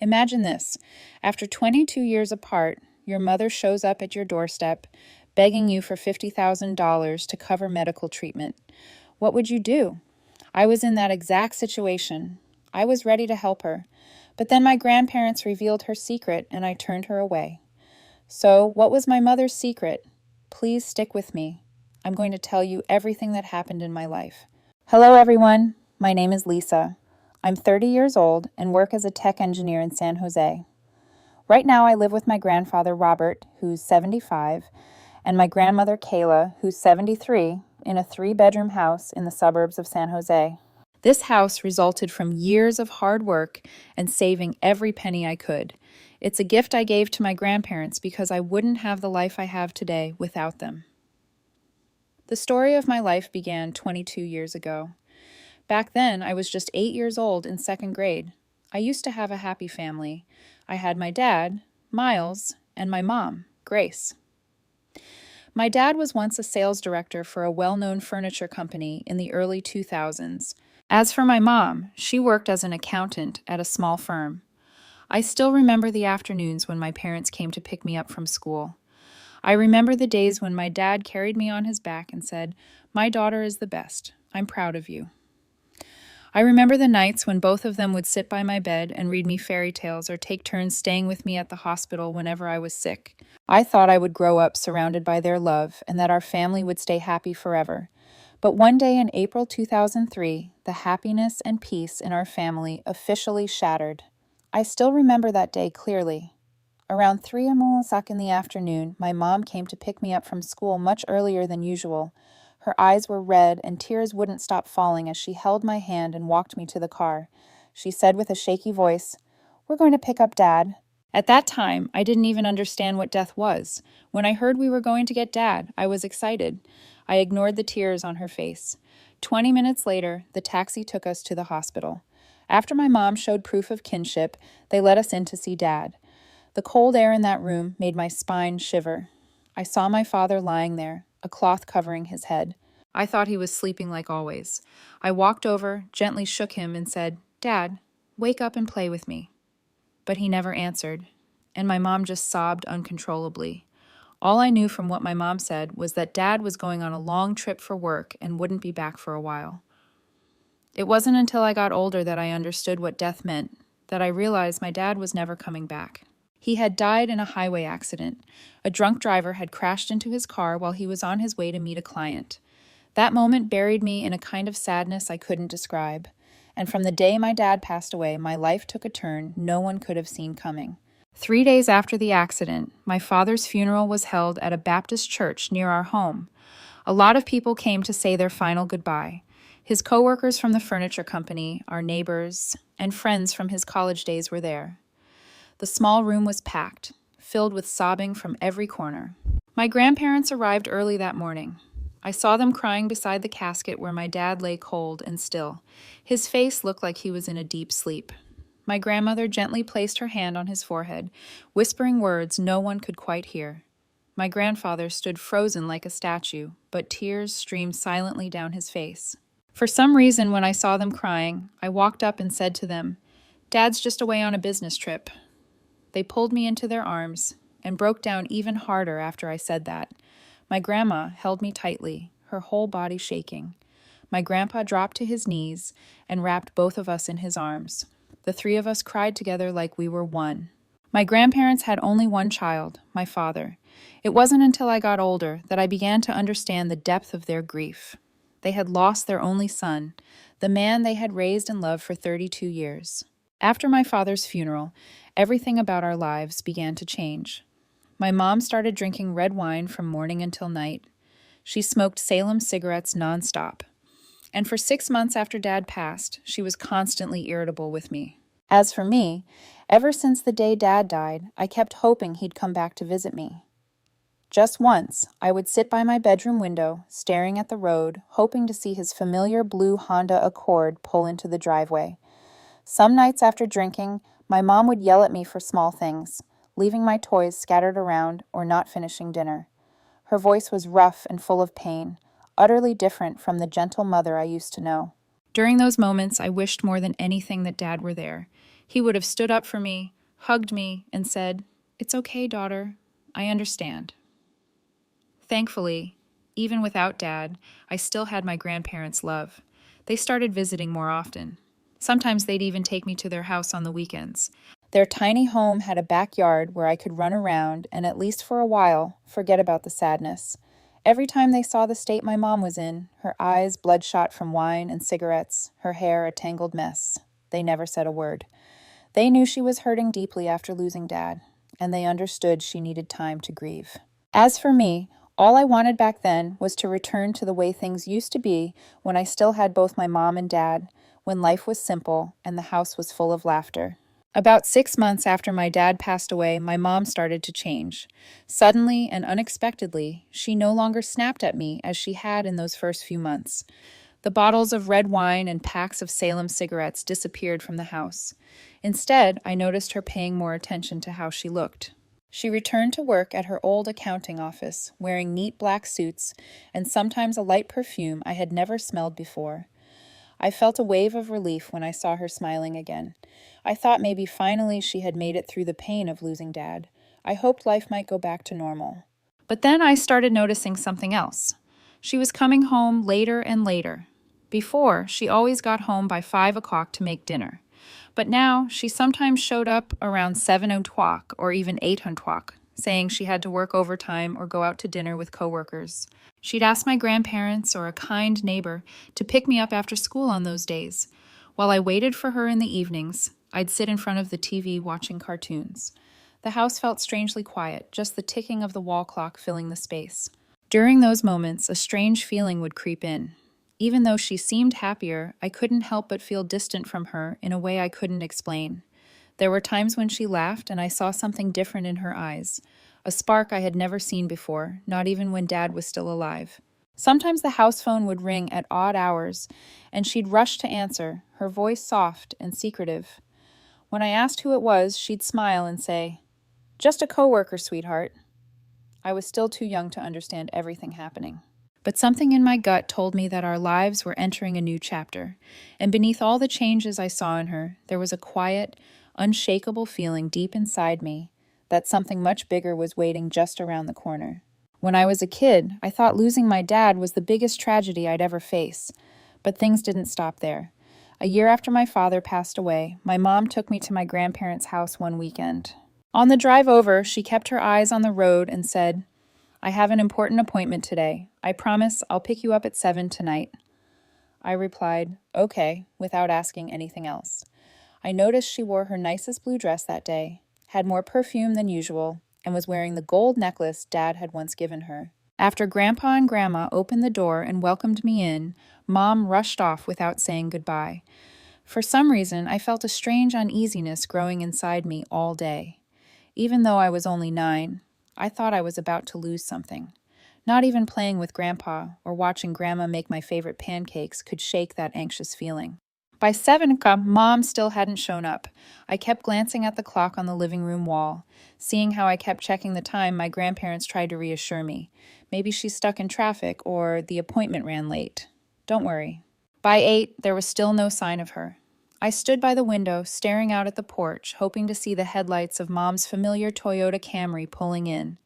Imagine this. After 22 years apart, your mother shows up at your doorstep, begging you for $50,000 to cover medical treatment. What would you do? I was in that exact situation. I was ready to help her. But then my grandparents revealed her secret and I turned her away. So, what was my mother's secret? Please stick with me. I'm going to tell you everything that happened in my life. Hello, everyone. My name is Lisa. I'm 30 years old and work as a tech engineer in San Jose. Right now, I live with my grandfather, Robert, who's 75, and my grandmother, Kayla, who's 73, in a 3-bedroom house in the suburbs of San Jose. This house resulted from years of hard work and saving every penny I could. It's a gift I gave to my grandparents because I wouldn't have the life I have today without them. The story of my life began 22 years ago. Back then, I was just 8 years old in 2nd grade. I used to have a happy family. I had my dad, Miles, and my mom, Grace. My dad was once a sales director for a well-known furniture company in the early 2000s. As for my mom, she worked as an accountant at a small firm. I still remember the afternoons when my parents came to pick me up from school. I remember the days when my dad carried me on his back and said, "My daughter is the best. I'm proud of you." I remember the nights when both of them would sit by my bed and read me fairy tales or take turns staying with me at the hospital whenever I was sick. I thought I would grow up surrounded by their love and that our family would stay happy forever. But one day in April 2003, the happiness and peace in our family officially shattered. I still remember that day clearly. Around 3:00 in the afternoon, my mom came to pick me up from school much earlier than usual. Her eyes were red and tears wouldn't stop falling as she held my hand and walked me to the car. She said with a shaky voice, "We're going to pick up Dad." At that time, I didn't even understand what death was. When I heard we were going to get Dad, I was excited. I ignored the tears on her face. 20 minutes later, the taxi took us to the hospital. After my mom showed proof of kinship, they let us in to see Dad. The cold air in that room made my spine shiver. I saw my father lying there, a cloth covering his head. I thought he was sleeping like always. I walked over, gently shook him, and said, "Dad, wake up and play with me." But he never answered, and my mom just sobbed uncontrollably. All I knew from what my mom said was that Dad was going on a long trip for work and wouldn't be back for a while. It wasn't until I got older that I understood what death meant, that I realized my dad was never coming back. He had died in a highway accident. A drunk driver had crashed into his car while he was on his way to meet a client. That moment buried me in a kind of sadness I couldn't describe. And from the day my dad passed away, my life took a turn no one could have seen coming. 3 days after the accident, my father's funeral was held at a Baptist church near our home. A lot of people came to say their final goodbye. His coworkers from the furniture company, our neighbors, and friends from his college days were there. The small room was packed, filled with sobbing from every corner. My grandparents arrived early that morning. I saw them crying beside the casket where my dad lay cold and still. His face looked like he was in a deep sleep. My grandmother gently placed her hand on his forehead, whispering words no one could quite hear. My grandfather stood frozen like a statue, but tears streamed silently down his face. For some reason, when I saw them crying, I walked up and said to them, "Dad's just away on a business trip." They pulled me into their arms and broke down even harder after I said that. My grandma held me tightly, her whole body shaking. My grandpa dropped to his knees and wrapped both of us in his arms. The 3 of us cried together like we were one. My grandparents had only one child, my father. It wasn't until I got older that I began to understand the depth of their grief. They had lost their only son, the man they had raised and loved for 32 years. After my father's funeral, everything about our lives began to change. My mom started drinking red wine from morning until night. She smoked Salem cigarettes nonstop. And for 6 months after Dad passed, she was constantly irritable with me. As for me, ever since the day Dad died, I kept hoping he'd come back to visit me. Just once, I would sit by my bedroom window, staring at the road, hoping to see his familiar blue Honda Accord pull into the driveway. Some nights after drinking, my mom would yell at me for small things, leaving my toys scattered around or not finishing dinner. Her voice was rough and full of pain, utterly different from the gentle mother I used to know. During those moments, I wished more than anything that Dad were there. He would have stood up for me, hugged me, and said, "It's okay, daughter. I understand." Thankfully, even without Dad, I still had my grandparents' love. They started visiting more often. Sometimes they'd even take me to their house on the weekends. Their tiny home had a backyard where I could run around and, at least for a while, forget about the sadness. Every time they saw the state my mom was in, her eyes bloodshot from wine and cigarettes, her hair a tangled mess, they never said a word. They knew she was hurting deeply after losing Dad, and they understood she needed time to grieve. As for me, all I wanted back then was to return to the way things used to be when I still had both my mom and dad, when life was simple and the house was full of laughter. About 6 months after my dad passed away, my mom started to change. Suddenly and unexpectedly, she no longer snapped at me as she had in those first few months. The bottles of red wine and packs of Salem cigarettes disappeared from the house. Instead, I noticed her paying more attention to how she looked. She returned to work at her old accounting office, wearing neat black suits and sometimes a light perfume I had never smelled before. I felt a wave of relief when I saw her smiling again. I thought maybe finally she had made it through the pain of losing Dad. I hoped life might go back to normal. But then I started noticing something else. She was coming home later and later. Before, she always got home by 5 o'clock to make dinner. But now, she sometimes showed up around 7 o'clock or even 8 o'clock, saying she had to work overtime or go out to dinner with coworkers. She'd ask my grandparents or a kind neighbor to pick me up after school on those days. While I waited for her in the evenings, I'd sit in front of the TV watching cartoons. The house felt strangely quiet, just the ticking of the wall clock filling the space. During those moments, a strange feeling would creep in. Even though she seemed happier, I couldn't help but feel distant from her in a way I couldn't explain. There were times when she laughed and I saw something different in her eyes, a spark I had never seen before, not even when Dad was still alive. Sometimes the house phone would ring at odd hours, and she'd rush to answer, her voice soft and secretive. When I asked who it was, she'd smile and say, "Just a coworker, sweetheart." I was still too young to understand everything happening. But something in my gut told me that our lives were entering a new chapter, and beneath all the changes I saw in her, there was a quiet, unshakable feeling deep inside me that something much bigger was waiting just around the corner. When I was a kid, I thought losing my dad was the biggest tragedy I'd ever face, but things didn't stop there. A year after my father passed away, my mom took me to my grandparents' house one weekend. On the drive over, she kept her eyes on the road and said, "I have an important appointment today. I promise I'll pick you up at 7 tonight." I replied, "Okay," without asking anything else. I noticed she wore her nicest blue dress that day, had more perfume than usual, and was wearing the gold necklace Dad had once given her. After Grandpa and Grandma opened the door and welcomed me in, Mom rushed off without saying goodbye. For some reason, I felt a strange uneasiness growing inside me all day. Even though I was only 9, I thought I was about to lose something. Not even playing with Grandpa or watching Grandma make my favorite pancakes could shake that anxious feeling. By 7 o'clock, Mom still hadn't shown up. I kept glancing at the clock on the living room wall. Seeing how I kept checking the time, my grandparents tried to reassure me. Maybe she's stuck in traffic or the appointment ran late. Don't worry. By 8, there was still no sign of her. I stood by the window, staring out at the porch, hoping to see the headlights of Mom's familiar Toyota Camry pulling in.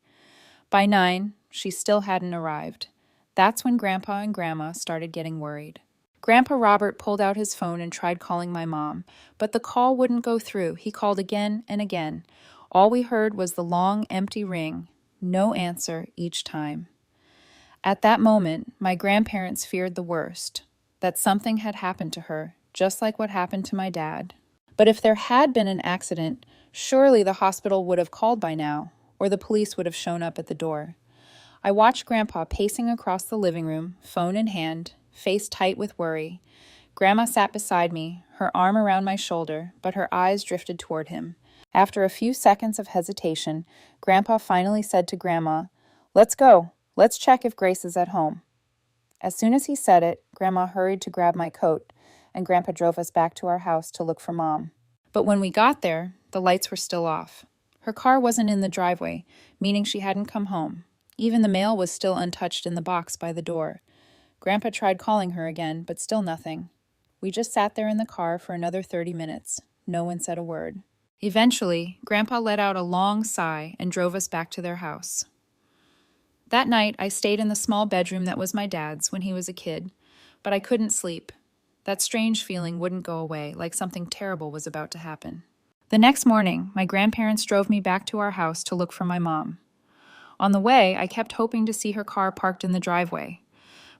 By 9, she still hadn't arrived. That's when Grandpa and Grandma started getting worried. Grandpa Robert pulled out his phone and tried calling my mom, but the call wouldn't go through. He called again and again. All we heard was the long, empty ring. No answer each time. At that moment, my grandparents feared the worst, that something had happened to her, just like what happened to my dad. But if there had been an accident, surely the hospital would have called by now, or the police would have shown up at the door. I watched Grandpa pacing across the living room, phone in hand, face tight with worry. Grandma sat beside me, her arm around my shoulder, but her eyes drifted toward him. After a few seconds of hesitation, Grandpa finally said to Grandma, "Let's go. Let's check if Grace is at home." As soon as he said it, Grandma hurried to grab my coat, and Grandpa drove us back to our house to look for Mom. But when we got there, the lights were still off. Her car wasn't in the driveway, meaning she hadn't come home. Even the mail was still untouched in the box by the door. Grandpa tried calling her again, but still nothing. We just sat there in the car for another 30 minutes. No one said a word. Eventually, Grandpa let out a long sigh and drove us back to their house. That night, I stayed in the small bedroom that was my dad's when he was a kid, but I couldn't sleep. That strange feeling wouldn't go away, like something terrible was about to happen. The next morning, my grandparents drove me back to our house to look for my mom. On the way, I kept hoping to see her car parked in the driveway.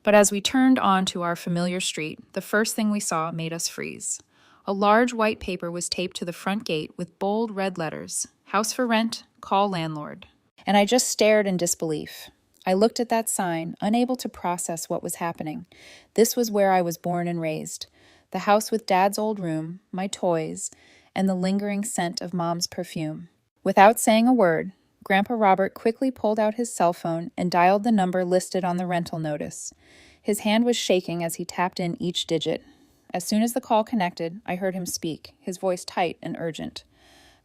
But as we turned onto our familiar street, the first thing we saw made us freeze. A large white paper was taped to the front gate with bold red letters, "House for rent, call landlord." And I just stared in disbelief. I looked at that sign, unable to process what was happening. This was where I was born and raised. The house with Dad's old room, my toys, and the lingering scent of Mom's perfume. Without saying a word, Grandpa Robert quickly pulled out his cell phone and dialed the number listed on the rental notice. His hand was shaking as he tapped in each digit. As soon as the call connected, I heard him speak, his voice tight and urgent.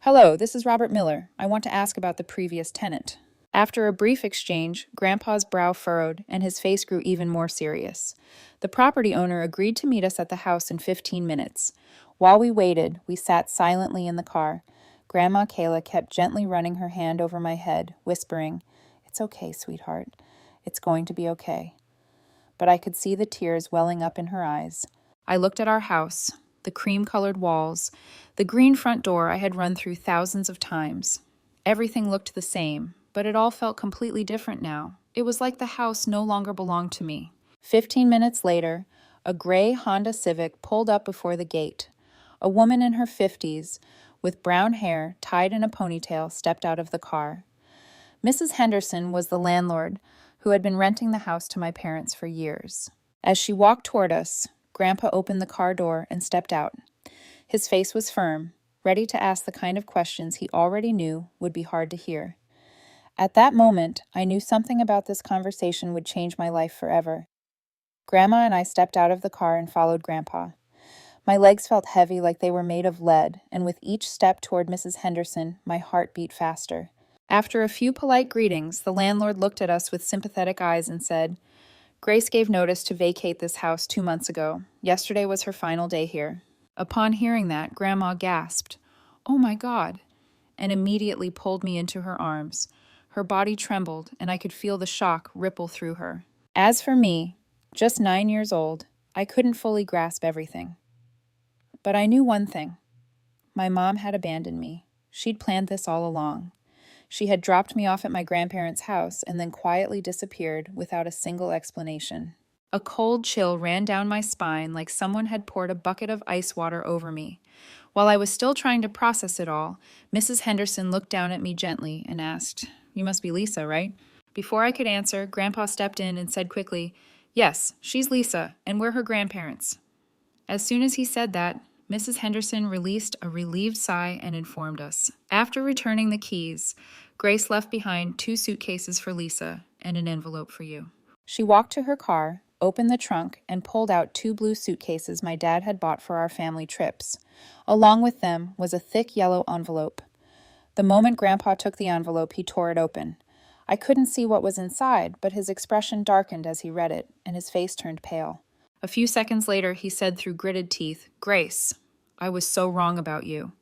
"Hello, this is Robert Miller. I want to ask about the previous tenant." After a brief exchange, Grandpa's brow furrowed and his face grew even more serious. The property owner agreed to meet us at the house in 15 minutes. While we waited, we sat silently in the car. Grandma Kayla kept gently running her hand over my head, whispering, "It's okay, sweetheart. It's going to be okay." But I could see the tears welling up in her eyes. I looked at our house, the cream-colored walls, the green front door I had run through thousands of times. Everything looked the same, but it all felt completely different now. It was like the house no longer belonged to me. 15 minutes later, a gray Honda Civic pulled up before the gate. A woman in her 50s, with brown hair tied in a ponytail, stepped out of the car. Mrs. Henderson was the landlord who had been renting the house to my parents for years. As she walked toward us, Grandpa opened the car door and stepped out. His face was firm, ready to ask the kind of questions he already knew would be hard to hear. At that moment, I knew something about this conversation would change my life forever. Grandma and I stepped out of the car and followed Grandpa. My legs felt heavy like they were made of lead, and with each step toward Mrs. Henderson, my heart beat faster. After a few polite greetings, the landlord looked at us with sympathetic eyes and said, "Grace gave notice to vacate this house 2 months ago. Yesterday was her final day here." Upon hearing that, Grandma gasped, "Oh my God," and immediately pulled me into her arms. Her body trembled, and I could feel the shock ripple through her. As for me, just 9 years old, I couldn't fully grasp everything. But I knew one thing. My mom had abandoned me. She'd planned this all along. She had dropped me off at my grandparents' house and then quietly disappeared without a single explanation. A cold chill ran down my spine like someone had poured a bucket of ice water over me. While I was still trying to process it all, Mrs. Henderson looked down at me gently and asked, "You must be Lisa, right?" Before I could answer, Grandpa stepped in and said quickly, "Yes, she's Lisa, and we're her grandparents." As soon as he said that, Mrs. Henderson released a relieved sigh and informed us. After returning the keys, Grace left behind 2 suitcases for Lisa and an envelope for you. She walked to her car, opened the trunk, and pulled out 2 blue suitcases my dad had bought for our family trips. Along with them was a thick yellow envelope. The moment Grandpa took the envelope, he tore it open. I couldn't see what was inside, but his expression darkened as he read it, and his face turned pale. A few seconds later, he said through gritted teeth, "Grace, I was so wrong about you."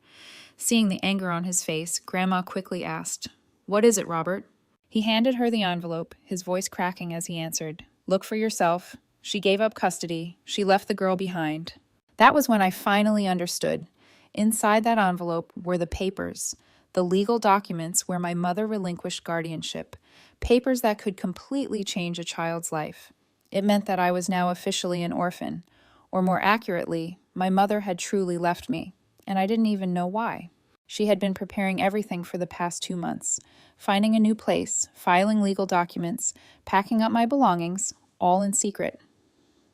Seeing the anger on his face, Grandma quickly asked, "What is it, Robert?" He handed her the envelope, his voice cracking as he answered, "Look for yourself. She gave up custody. She left the girl behind." That was when I finally understood. Inside that envelope were the papers, the legal documents where my mother relinquished guardianship, papers that could completely change a child's life. It meant that I was now officially an orphan, or more accurately, my mother had truly left me, and I didn't even know why. She had been preparing everything for the past 2 months, finding a new place, filing legal documents, packing up my belongings, all in secret.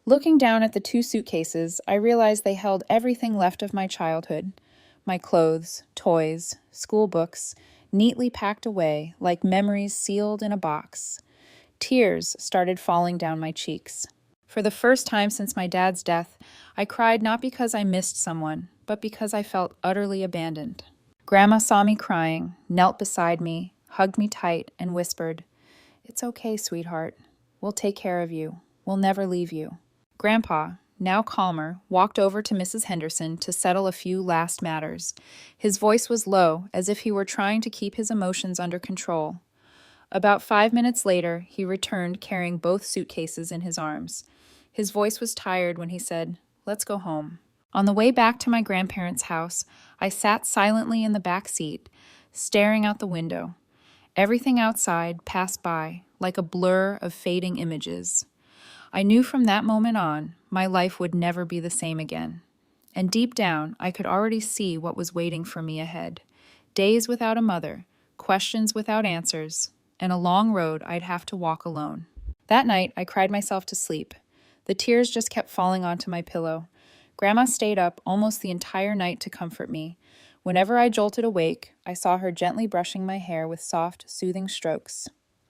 Looking down at the 2 suitcases, I realized they held everything left of my childhood. My clothes, toys, school books, neatly packed away like memories sealed in a box. Tears started falling down my cheeks. For the first time since my dad's death, I cried not because I missed someone, but because I felt utterly abandoned. Grandma saw me crying, knelt beside me, hugged me tight, and whispered, "It's okay, sweetheart. We'll take care of you. We'll never leave you." Grandpa, now calmer, walked over to Mrs. Henderson to settle a few last matters. His voice was low, as if he were trying to keep his emotions under control. About 5 minutes later, he returned carrying both suitcases in his arms. His voice was tired when he said, "Let's go home." On the way back to my grandparents' house, I sat silently in the back seat, staring out the window. Everything outside passed by, like a blur of fading images. I knew from that moment on, my life would never be the same again. And deep down, I could already see what was waiting for me ahead. Days without a mother, questions without answers, and a long road I'd have to walk alone. That night, I cried myself to sleep. The tears just kept falling onto my pillow. Grandma stayed up almost the entire night to comfort me. Whenever I jolted awake, I saw her gently brushing my hair with soft, soothing strokes.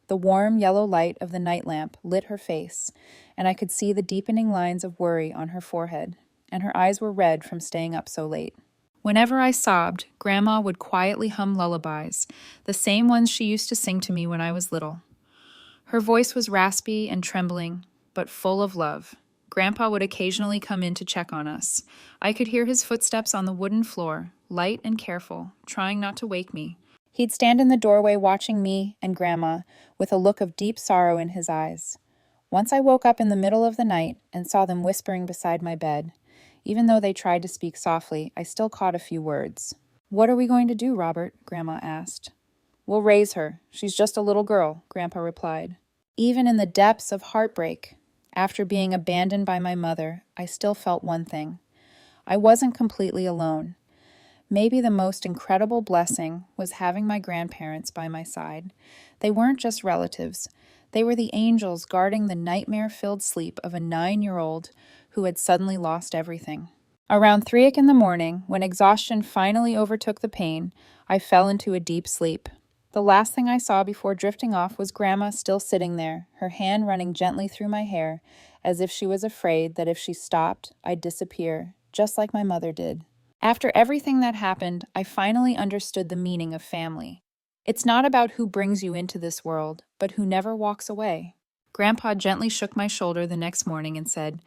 The warm yellow light of the night lamp lit her face, and I could see the deepening lines of worry on her forehead, and her eyes were red from staying up so late. Whenever I sobbed, Grandma would quietly hum lullabies, the same ones she used to sing to me when I was little. Her voice was raspy and trembling, but full of love. Grandpa would occasionally come in to check on us. I could hear his footsteps on the wooden floor, light and careful, trying not to wake me. He'd stand in the doorway watching me and Grandma with a look of deep sorrow in his eyes. Once I woke up in the middle of the night and saw them whispering beside my bed. Even though they tried to speak softly, I still caught a few words. "What are we going to do, Robert?" Grandma asked. "We'll raise her. She's just a little girl," Grandpa replied. Even in the depths of heartbreak, after being abandoned by my mother, I still felt one thing. I wasn't completely alone. Maybe the most incredible blessing was having my grandparents by my side. They weren't just relatives. They were the angels guarding the nightmare-filled sleep of a 9-year-old who had suddenly lost everything. Around 3 in the morning, when exhaustion finally overtook the pain, I fell into a deep sleep. The last thing I saw before drifting off was Grandma still sitting there, her hand running gently through my hair, as if she was afraid that if she stopped, I'd disappear, just like my mother did. After everything that happened, I finally understood the meaning of family. It's not about who brings you into this world, but who never walks away. Grandpa gently shook my shoulder the next morning and said,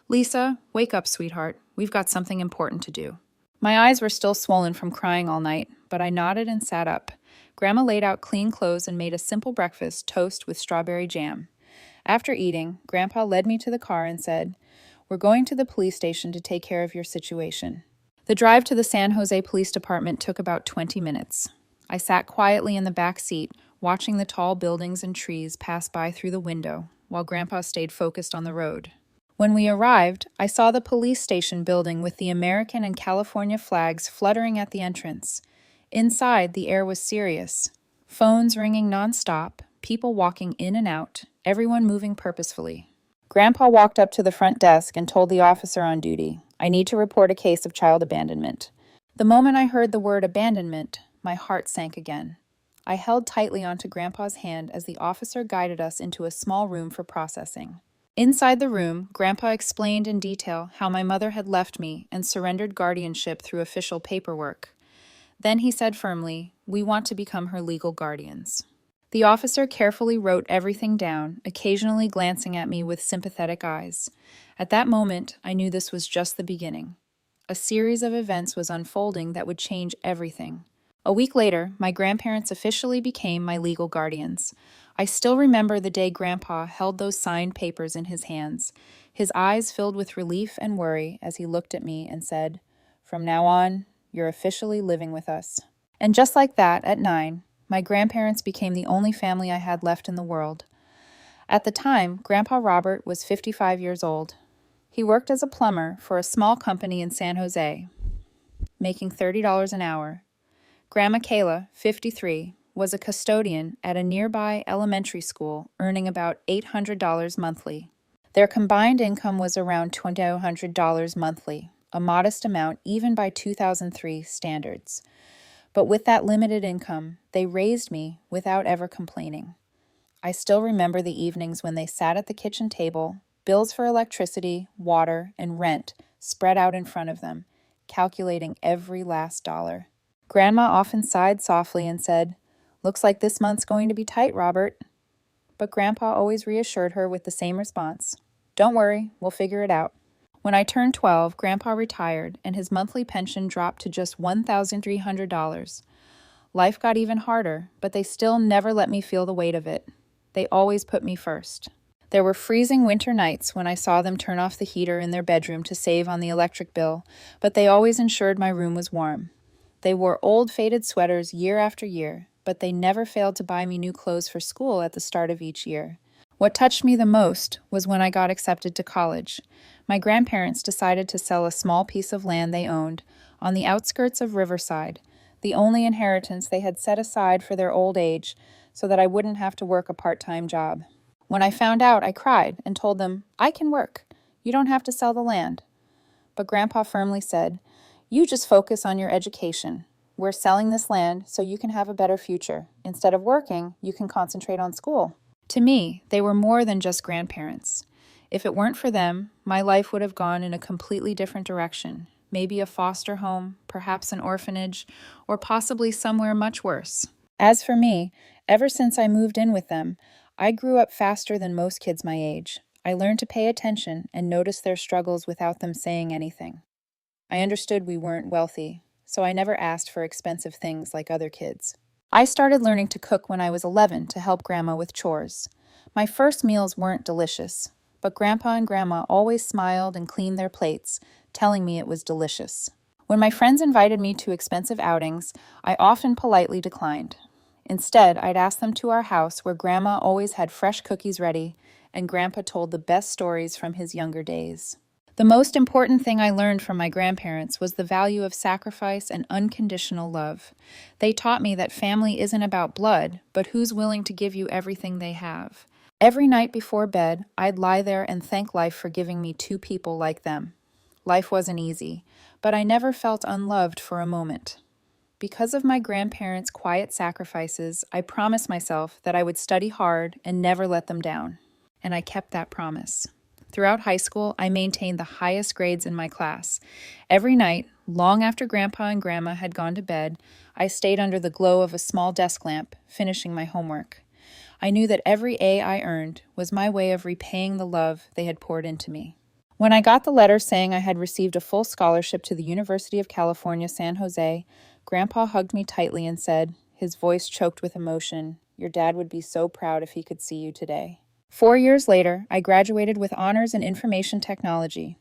"Lisa, wake up, sweetheart. We've got something important to do." My eyes were still swollen from crying all night, but I nodded and sat up. Grandma laid out clean clothes and made a simple breakfast, toast with strawberry jam. After eating, Grandpa led me to the car and said, "We're going to the police station to take care of your situation." The drive to the San Jose Police Department took about 20 minutes. I sat quietly in the back seat, watching the tall buildings and trees pass by through the window, while Grandpa stayed focused on the road. When we arrived, I saw the police station building with the American and California flags fluttering at the entrance. Inside, the air was serious. Phones ringing nonstop, people walking in and out, everyone moving purposefully. Grandpa walked up to the front desk and told the officer on duty, "I need to report a case of child abandonment." The moment I heard the word abandonment, my heart sank again. I held tightly onto Grandpa's hand as the officer guided us into a small room for processing. Inside the room, Grandpa explained in detail how my mother had left me and surrendered guardianship through official paperwork. Then he said firmly, "We want to become her legal guardians." The officer carefully wrote everything down, occasionally glancing at me with sympathetic eyes. At that moment, I knew this was just the beginning. A series of events was unfolding that would change everything. A week later, my grandparents officially became my legal guardians. I still remember the day Grandpa held those signed papers in his hands, his eyes filled with relief and worry as he looked at me and said, "From now on, you're officially living with us." And just like that, at 9, my grandparents became the only family I had left in the world. At the time, Grandpa Robert was 55 years old. He worked as a plumber for a small company in San Jose, making $30 an hour. Grandma Kayla, 53, was a custodian at a nearby elementary school, earning about $800 monthly. Their combined income was around $2,200 monthly, a modest amount even by 2003 standards. But with that limited income, they raised me without ever complaining. I still remember the evenings when they sat at the kitchen table, bills for electricity, water, and rent spread out in front of them, calculating every last dollar. Grandma often sighed softly and said, "Looks like this month's going to be tight, Robert." But Grandpa always reassured her with the same response, "Don't worry, we'll figure it out." When I turned 12, Grandpa retired and his monthly pension dropped to just $1,300. Life got even harder, but they still never let me feel the weight of it. They always put me first. There were freezing winter nights when I saw them turn off the heater in their bedroom to save on the electric bill, but they always ensured my room was warm. They wore old faded sweaters year after year, but they never failed to buy me new clothes for school at the start of each year. What touched me the most was when I got accepted to college. My grandparents decided to sell a small piece of land they owned on the outskirts of Riverside, the only inheritance they had set aside for their old age so that I wouldn't have to work a part-time job. When I found out, I cried and told them, "I can work. You don't have to sell the land." But Grandpa firmly said, "You just focus on your education. We're selling this land so you can have a better future. Instead of working, you can concentrate on school." To me, they were more than just grandparents. If it weren't for them, my life would have gone in a completely different direction. Maybe a foster home, perhaps an orphanage, or possibly somewhere much worse. As for me, ever since I moved in with them, I grew up faster than most kids my age. I learned to pay attention and notice their struggles without them saying anything. I understood we weren't wealthy, so I never asked for expensive things like other kids. I started learning to cook when I was 11 to help Grandma with chores. My first meals weren't delicious, but Grandpa and Grandma always smiled and cleaned their plates, telling me it was delicious. When my friends invited me to expensive outings, I often politely declined. Instead, I'd ask them to our house where Grandma always had fresh cookies ready, and Grandpa told the best stories from his younger days. The most important thing I learned from my grandparents was the value of sacrifice and unconditional love. They taught me that family isn't about blood, but who's willing to give you everything they have. Every night before bed, I'd lie there and thank life for giving me two people like them. Life wasn't easy, but I never felt unloved for a moment. Because of my grandparents' quiet sacrifices, I promised myself that I would study hard and never let them down. And I kept that promise. Throughout high school, I maintained the highest grades in my class. Every night, long after Grandpa and Grandma had gone to bed, I stayed under the glow of a small desk lamp, finishing my homework. I knew that every A I earned was my way of repaying the love they had poured into me. When I got the letter saying I had received a full scholarship to the University of California, San Jose, Grandpa hugged me tightly and said, his voice choked with emotion, "Your dad would be so proud if he could see you today." 4 years later, I graduated with honors in information technology.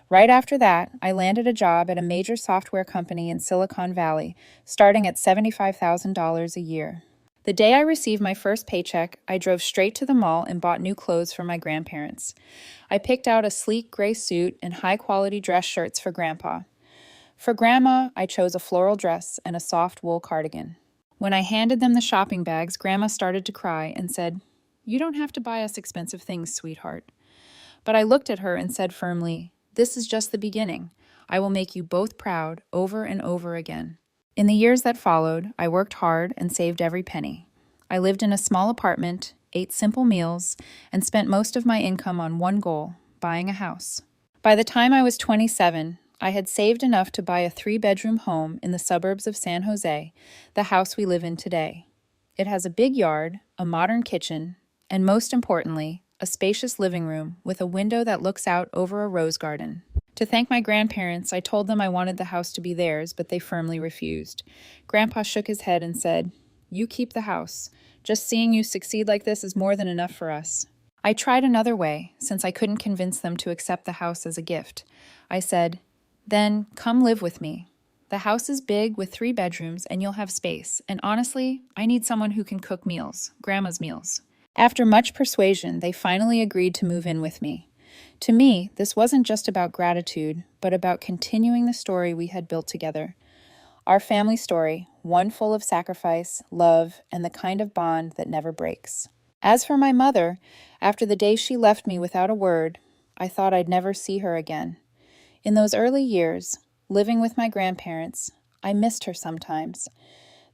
Right after that, I landed a job at a major software company in Silicon Valley, starting at $75,000 a year. The day I received my first paycheck, I drove straight to the mall and bought new clothes for my grandparents. I picked out a sleek gray suit and high-quality dress shirts for Grandpa. For Grandma, I chose a floral dress and a soft wool cardigan. When I handed them the shopping bags, Grandma started to cry and said, "You don't have to buy us expensive things, sweetheart." But I looked at her and said firmly, "This is just the beginning. I will make you both proud over and over again." In the years that followed, I worked hard and saved every penny. I lived in a small apartment, ate simple meals, and spent most of my income on one goal, buying a house. By the time I was 27, I had saved enough to buy a 3-bedroom home in the suburbs of San Jose, the house we live in today. It has a big yard, a modern kitchen, and most importantly, a spacious living room with a window that looks out over a rose garden. To thank my grandparents, I told them I wanted the house to be theirs, but they firmly refused. Grandpa shook his head and said, "You keep the house. Just seeing you succeed like this is more than enough for us." I tried another way, since I couldn't convince them to accept the house as a gift. I said, "Then come live with me. The house is big with 3 bedrooms and you'll have space. And honestly, I need someone who can cook meals, Grandma's meals." After much persuasion, they finally agreed to move in with me. To me, this wasn't just about gratitude, but about continuing the story we had built together. Our family story, one full of sacrifice, love, and the kind of bond that never breaks. As for my mother, after the day she left me without a word, I thought I'd never see her again. In those early years, living with my grandparents, I missed her sometimes.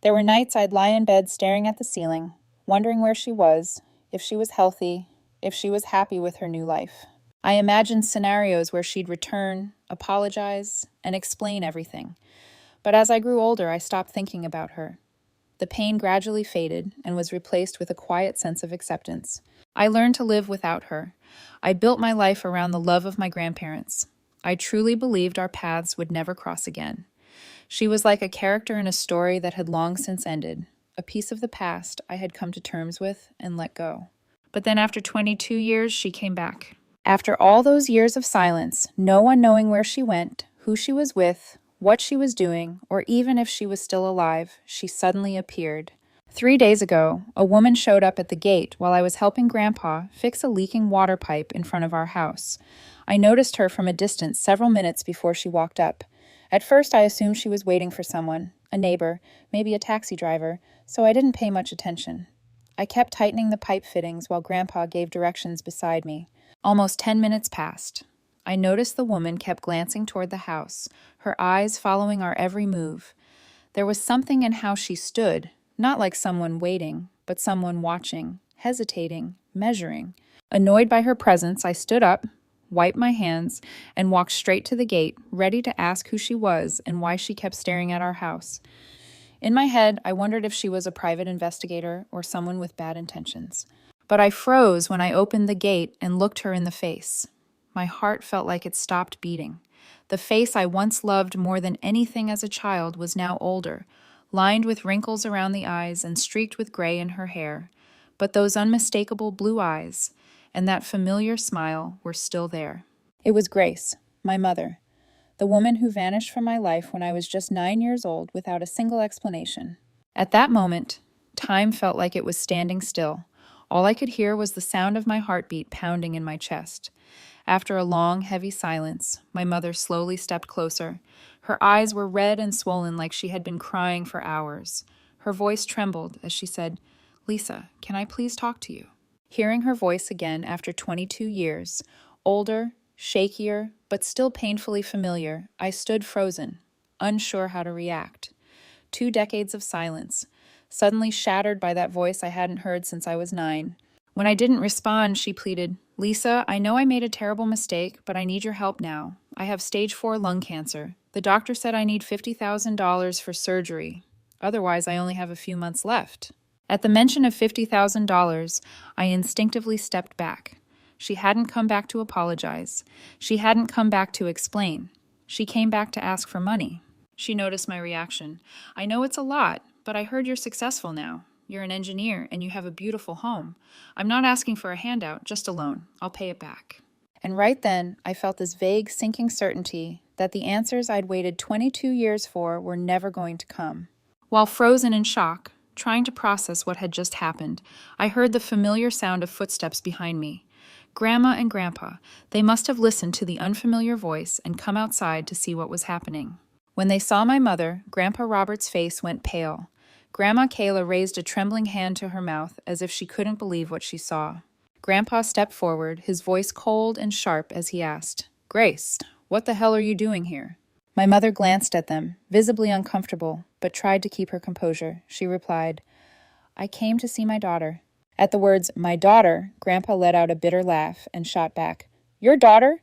There were nights I'd lie in bed staring at the ceiling, wondering where she was, if she was healthy, if she was happy with her new life. I imagined scenarios where she'd return, apologize, and explain everything. But as I grew older, I stopped thinking about her. The pain gradually faded and was replaced with a quiet sense of acceptance. I learned to live without her. I built my life around the love of my grandparents. I truly believed our paths would never cross again. She was like a character in a story that had long since ended, a piece of the past I had come to terms with and let go. But then after 22 years, she came back. After all those years of silence, no one knowing where she went, who she was with, what she was doing, or even if she was still alive, she suddenly appeared. 3 days ago, a woman showed up at the gate while I was helping Grandpa fix a leaking water pipe in front of our house. I noticed her from a distance several minutes before she walked up. At first, I assumed she was waiting for someone, a neighbor, maybe a taxi driver, so I didn't pay much attention. I kept tightening the pipe fittings while Grandpa gave directions beside me. Almost 10 minutes passed. I noticed the woman kept glancing toward the house, her eyes following our every move. There was something in how she stood, not like someone waiting, but someone watching, hesitating, measuring. Annoyed by her presence, I stood up, wiped my hands, and walked straight to the gate, ready to ask who she was and why she kept staring at our house. In my head, I wondered if she was a private investigator or someone with bad intentions. But I froze when I opened the gate and looked her in the face. My heart felt like it stopped beating. The face I once loved more than anything as a child was now older, lined with wrinkles around the eyes and streaked with gray in her hair. But those unmistakable blue eyes and that familiar smile were still there. It was Grace, my mother, the woman who vanished from my life when I was just 9 years old without a single explanation. At that moment, time felt like it was standing still. All I could hear was the sound of my heartbeat pounding in my chest. After a long, heavy silence, my mother slowly stepped closer. Her eyes were red and swollen like she had been crying for hours. Her voice trembled as she said, "Lisa, can I please talk to you?" Hearing her voice again after 22 years, older, shakier, but still painfully familiar, I stood frozen, unsure how to react. 2 decades of silence, suddenly shattered by that voice I hadn't heard since I was 9. When I didn't respond, she pleaded, "Lisa, I know I made a terrible mistake, but I need your help now. I have stage 4 lung cancer. The doctor said I need $50,000 for surgery. Otherwise, I only have a few months left." At the mention of $50,000, I instinctively stepped back. She hadn't come back to apologize. She hadn't come back to explain. She came back to ask for money. She noticed my reaction. "I know it's a lot, but I heard you're successful now. You're an engineer and you have a beautiful home. I'm not asking for a handout, just a loan. I'll pay it back." And right then, I felt this vague, sinking certainty that the answers I'd waited 22 years for were never going to come. While frozen in shock, trying to process what had just happened, I heard the familiar sound of footsteps behind me. Grandma and Grandpa, they must have listened to the unfamiliar voice and come outside to see what was happening. When they saw my mother, Grandpa Robert's face went pale. Grandma Kayla raised a trembling hand to her mouth as if she couldn't believe what she saw. Grandpa stepped forward, his voice cold and sharp as he asked, "Grace, what the hell are you doing here?" My mother glanced at them, visibly uncomfortable, but tried to keep her composure. She replied, "I came to see my daughter." At the words, "my daughter," Grandpa let out a bitter laugh and shot back, "Your daughter?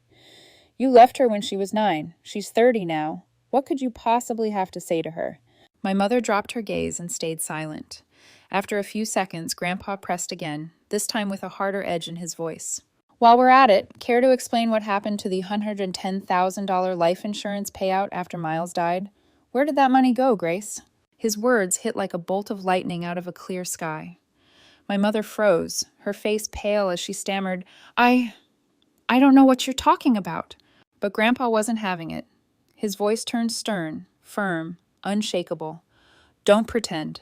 You left her when she was 9. She's 30 now. What could you possibly have to say to her?" My mother dropped her gaze and stayed silent. After a few seconds, Grandpa pressed again, this time with a harder edge in his voice. "While we're at it, care to explain what happened to the $110,000 life insurance payout after Miles died? Where did that money go, Grace?" His words hit like a bolt of lightning out of a clear sky. My mother froze, her face pale as she stammered, I don't know what you're talking about." But Grandpa wasn't having it. His voice turned stern, firm, unshakable. "Don't pretend.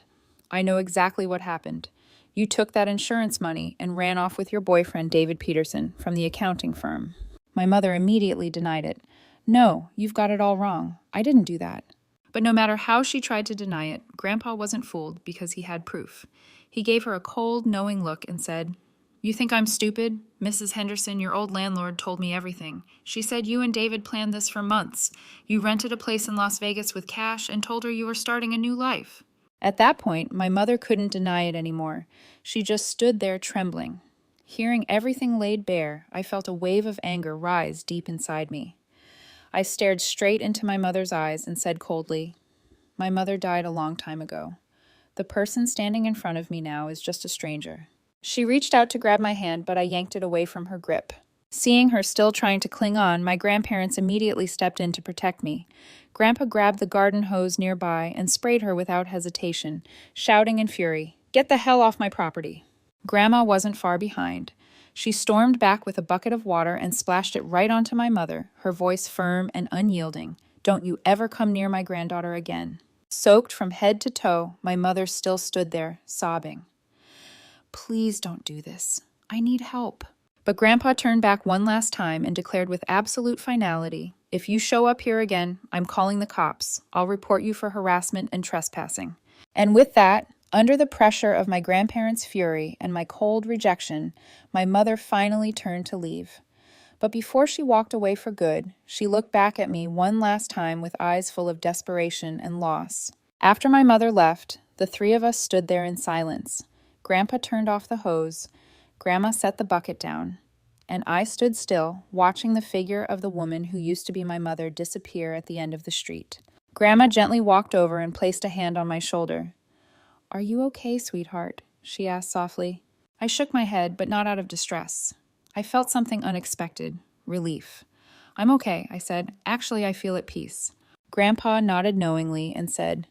I know exactly what happened. You took that insurance money and ran off with your boyfriend, David Peterson, from the accounting firm." My mother immediately denied it. "No, you've got it all wrong. I didn't do that." But no matter how she tried to deny it, Grandpa wasn't fooled because he had proof. He gave her a cold, knowing look and said, "You think I'm stupid? Mrs. Henderson, your old landlord, told me everything. She said you and David planned this for months. You rented a place in Las Vegas with cash and told her you were starting a new life." At that point, my mother couldn't deny it anymore. She just stood there trembling. Hearing everything laid bare, I felt a wave of anger rise deep inside me. I stared straight into my mother's eyes and said coldly, "My mother died a long time ago. The person standing in front of me now is just a stranger." She reached out to grab my hand, but I yanked it away from her grip. Seeing her still trying to cling on, my grandparents immediately stepped in to protect me. Grandpa grabbed the garden hose nearby and sprayed her without hesitation, shouting in fury, "Get the hell off my property!" Grandma wasn't far behind. She stormed back with a bucket of water and splashed it right onto my mother, her voice firm and unyielding. "Don't you ever come near my granddaughter again." Soaked from head to toe, my mother still stood there, sobbing. "Please don't do this. I need help." But Grandpa turned back one last time and declared with absolute finality, "If you show up here again, I'm calling the cops. I'll report you for harassment and trespassing." And with that, under the pressure of my grandparents' fury and my cold rejection, my mother finally turned to leave. But before she walked away for good, she looked back at me one last time with eyes full of desperation and loss. After my mother left, the three of us stood there in silence. Grandpa turned off the hose, Grandma set the bucket down, and I stood still, watching the figure of the woman who used to be my mother disappear at the end of the street. Grandma gently walked over and placed a hand on my shoulder. "Are you okay, sweetheart?" she asked softly. I shook my head, but not out of distress. I felt something unexpected, relief. "I'm okay," I said. "Actually, I feel at peace." Grandpa nodded knowingly and said,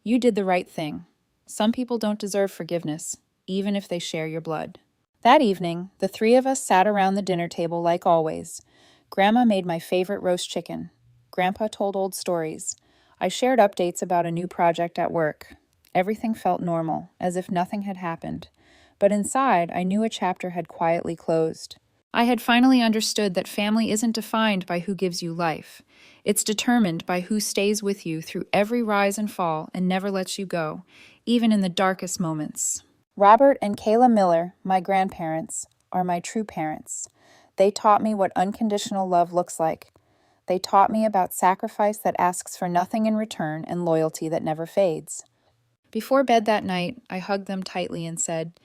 "You did the right thing. Some people don't deserve forgiveness, even if they share your blood." That evening, the three of us sat around the dinner table like always. Grandma made my favorite roast chicken. Grandpa told old stories. I shared updates about a new project at work. Everything felt normal, as if nothing had happened. But inside, I knew a chapter had quietly closed. I had finally understood that family isn't defined by who gives you life. It's determined by who stays with you through every rise and fall and never lets you go, even in the darkest moments. Robert and Kayla Miller, my grandparents, are my true parents. They taught me what unconditional love looks like. They taught me about sacrifice that asks for nothing in return and loyalty that never fades. Before bed that night, I hugged them tightly and said,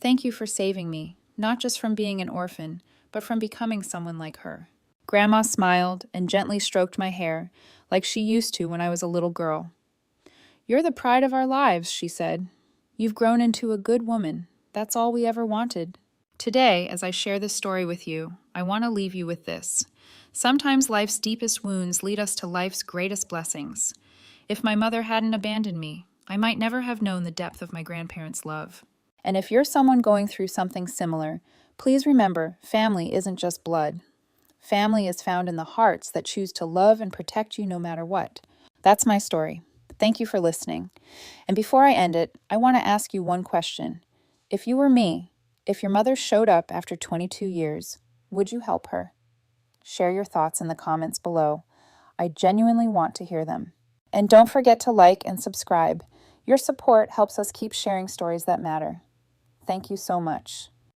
"Thank you for saving me, not just from being an orphan, but from becoming someone like her." Grandma smiled and gently stroked my hair, like she used to when I was a little girl. "You're the pride of our lives," she said. "You've grown into a good woman. That's all we ever wanted." Today, as I share this story with you, I want to leave you with this. Sometimes life's deepest wounds lead us to life's greatest blessings. If my mother hadn't abandoned me, I might never have known the depth of my grandparents' love. And if you're someone going through something similar, please remember, family isn't just blood. Family is found in the hearts that choose to love and protect you no matter what. That's my story. Thank you for listening. And before I end it, I want to ask you one question. If you were me, if your mother showed up after 22 years, would you help her? Share your thoughts in the comments below. I genuinely want to hear them. And don't forget to like and subscribe. Your support helps us keep sharing stories that matter. Thank you so much.